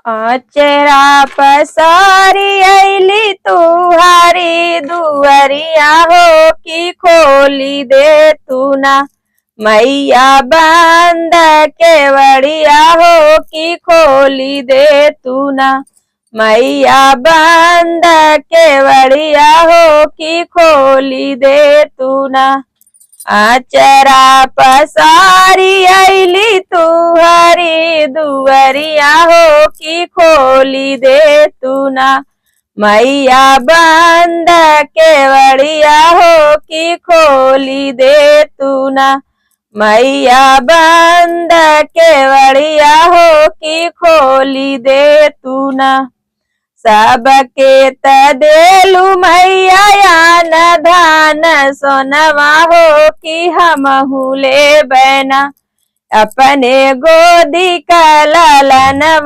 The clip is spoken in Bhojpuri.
अचरा पसारी अली तुहारी दुअरिया हो की खोली दे तू ना मैया बंद केवड़िया हो की खोली दे तू ना मैया बंद केवड़िया हो की खोली दे तू ना आचरा पसारी अली तुहरी दुअरिया हो की खोली दे तू ना मैया बंद केवड़िया हो की खोली दे तू ना मैया बंद केवड़िया हो की खोली दे तू ना सबके तदेलु मैया यान धान सोनवा हो कि हमहू ले बैना अपने गोदी का लालनवा